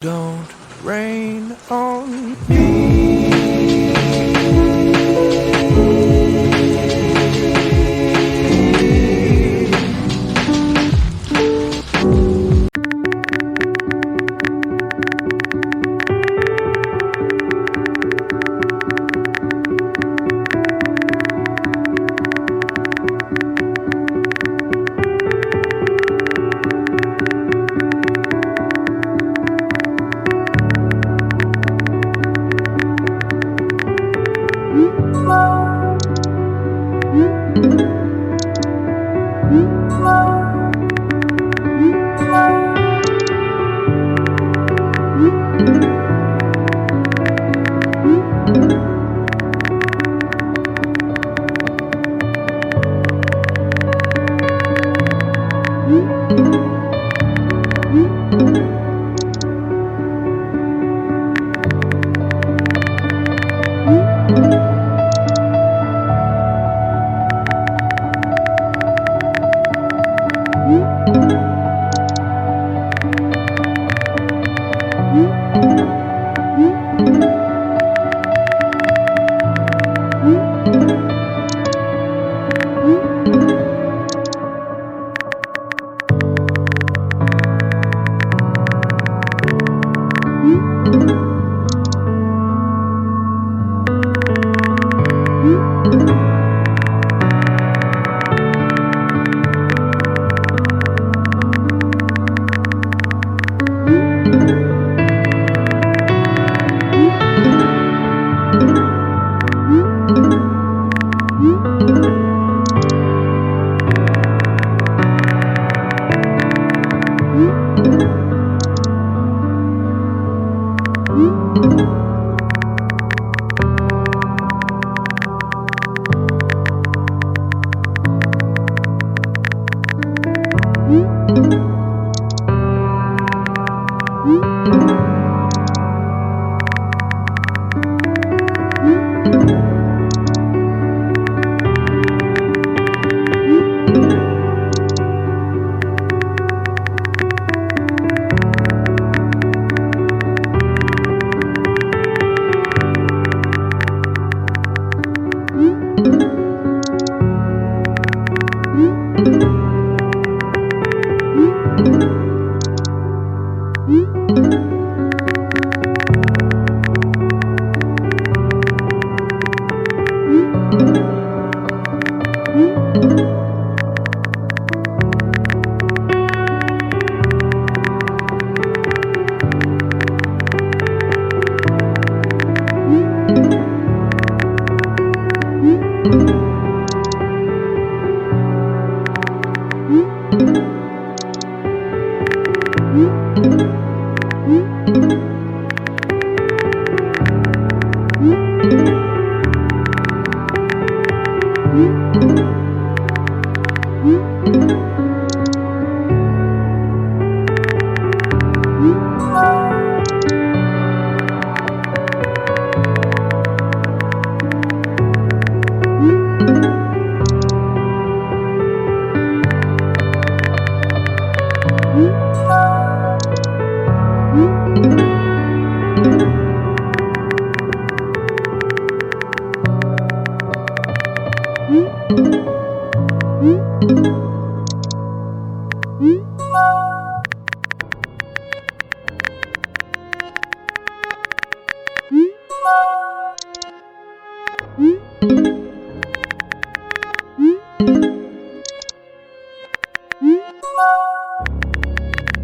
Don't rain on me.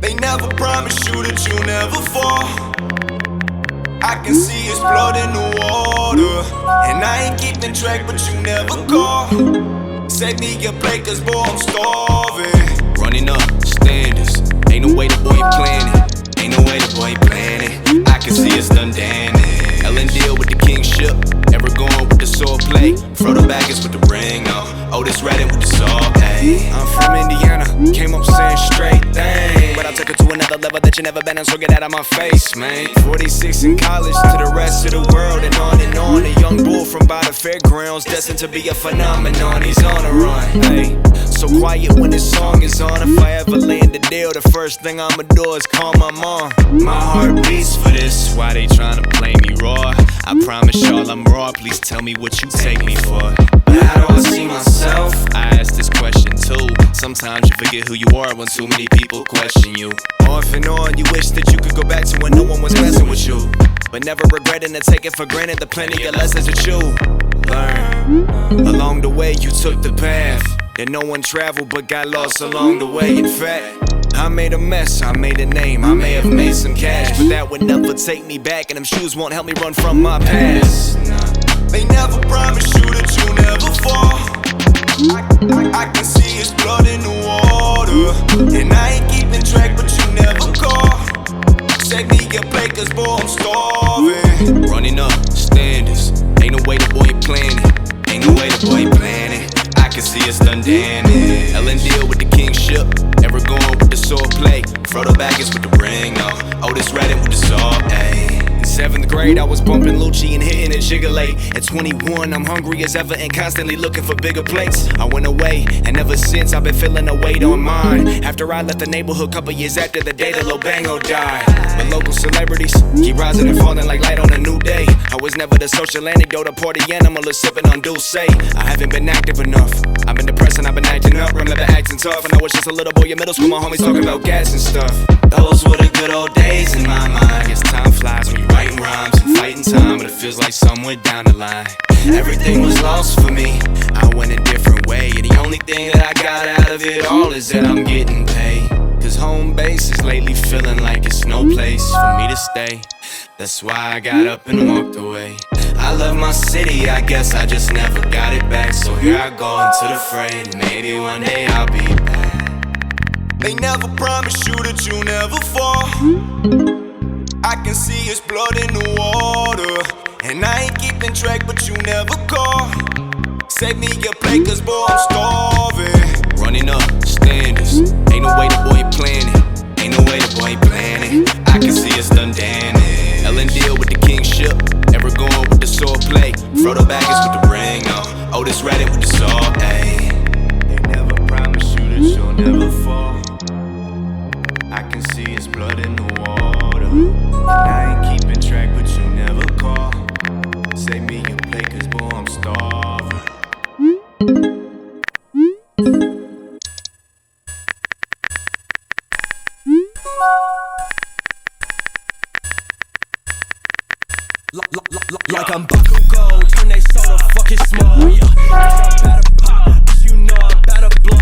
They never promise you that you never fall. I can see it's blood in the water, and I ain't keeping track, but you never call. Save me your plate, cause boy, I'm starving. Running up standards, ain't no way the boy planning. Ain't no way the boy planning. I can see it's done damage. Ellen deal with the kingship, ever going with the sword play. Frodo Baggins with the ring, no. Otis Redding with the saw pay. I'm from Indiana, came up saying straight thing, but I took it to another level that you never been on, so get out of my face, man. 46 in college to the rest of the world, and on and on. A young bull from by the fairgrounds, destined to be a phenomenon. He's on a run, hey. So so quiet when this song is on. If I ever land a deal, the first thing I'ma do is call my mom. My heart beats for this, why they tryna play me raw? I promise y'all I'm raw, please tell me what you take me for. But how do I see myself? I ask this question too. Sometimes you forget who you are when too many people question you. Off and on, you wish that you could go back to when no one was messing with you, but never regretting to take it for granted the plenty of lessons that you learn. Along the way you took the path that no one traveled but got lost along the way. In fact, I made a mess, I made a name, I may have made some cash, but that would never take me back, and them shoes won't help me run from my past. They never promise you that you never fall. I can see it's blood in the water, and I ain't keeping track but you never call. Save me a plate cause boy I'm starving. Running up standards, ain't no way the boy planning. Ain't no way the boy planning. I can see it's done damage. Ellen deal with the kingship, ever going with the sword play. Frodo Baggins with the ring, Otis Redding with the saw, ayy. In 7th grade, I was bumping Lucci and hitting it Jiggly. At 21, I'm hungry as ever and constantly looking for bigger plates. I went away, and ever since I've been feeling a weight on mine. After I left the neighborhood, couple years after the day that Lil Bango died. But local celebrities keep rising and falling like light on a new day. I was never the social anecdote, a party animal, or sipping on Dulce. I haven't been active enough. I've been depressed and I've been acting up. Remember acting tough, and I was just a little boy in middle school. My homies talking about gas and stuff. Those were the good old days in my mind. Guess time flies when you writing rhymes and fighting time, but it feels like somewhere down the line everything was lost for me. I went a different way, and the only thing that I got out of it all is that I'm getting paid. Cause home base is lately feeling like it's no place for me to stay. That's why I got up and walked away. I love my city, I guess I just never got it back. So here I go into the fray, and maybe one day I'll be back. They never promise you that you never fall. I can see it's blood in the water, and I ain't keeping track but you never call. Save me a plate cause boy I'm starving. Running up standards, ain't no way the boy planning. Ain't no way the boy planning. I can see it's done damage. Ellen deal with the kingship, ever going with the sword play. Frodo Baggins with the ring, Otis Redding with the saw, ayy. They never promise you that you'll never fall. I can see it's blood in the water, and I ain't keeping track but you never call. Save me a plate cause boy I'm starving. Like I'm Deku, turn they soda fucking small, yeah. Bitch, I'm better pop, bitch, you know I'm better blow.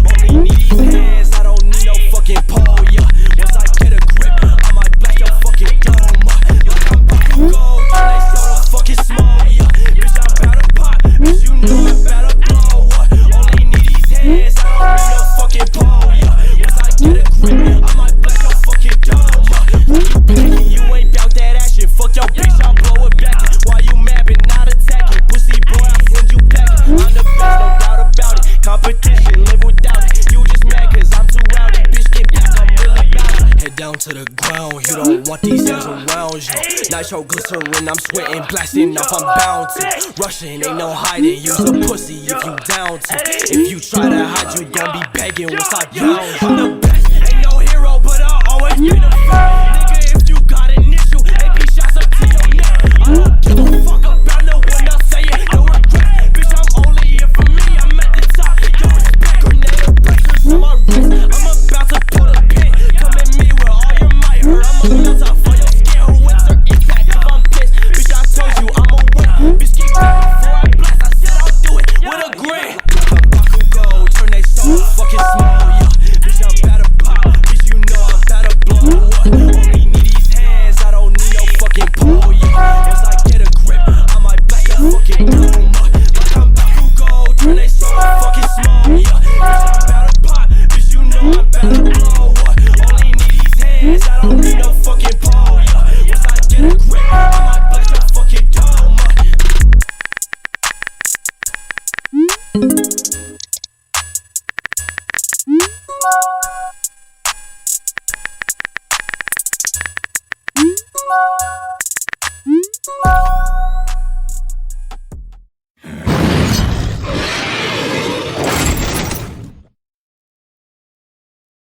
Only need these hands, I don't need no fucking pole, yeah. Once I get a grip, I might blast your fucking dome. Like I'm Deku, turn they soda fucking small, yeah. Bitch, I'm better pop, bitch, you know I'm better blow. Only need these hands, I don't need no fucking pole, yeah. Once I get a grip, I might blast your fucking dome. You ain't bout that action, fuck your bitch, I'll blow it back. Why you mad but not attacking? Pussy boy, I'll send you packing. I'm the best, no doubt about it. Competition, live without it. You just mad cause I'm too rowdy. Bitch, get back, I'm really about it. Head down to the ground, you don't want these hands around you. Nitro glycerin, I'm sweating, blasting off, I'm bound to. Rushing, ain't no hiding, use a pussy if you down to. If you try to hide, you gon' be begging once I bound. I'm the best, ain't no hero, but I always been a fan. Nigga, if you got an issue, AP shots up to your neck. I don't give a fuck about no one else saying no regret. Bitch, I'm only here for me, I'm at the top. Yo, respect, grenade breakers on my wrist. I'm about to pull a pin. Come at me with all your might hurt. I'm a melt up for your skin. Who wins or impact if I'm pissed? Bitch, I told you I'm a win. Bitch, keep going before I blast. I said I'll do it with a grin. Come Bakugo, turn they so fucking small, yeah. Bitch, I'm better pop. Bitch, you know I'm better blow. Only need these hands, I don't need no fucking pole, yeah. Once I get a grip, I might blast your fucking dome. Like I'm Bakugo, turn they so fucking small, yeah. Bitch, I'm better pop. Bitch, you know I'm better blow. Only need these hands, I don't need no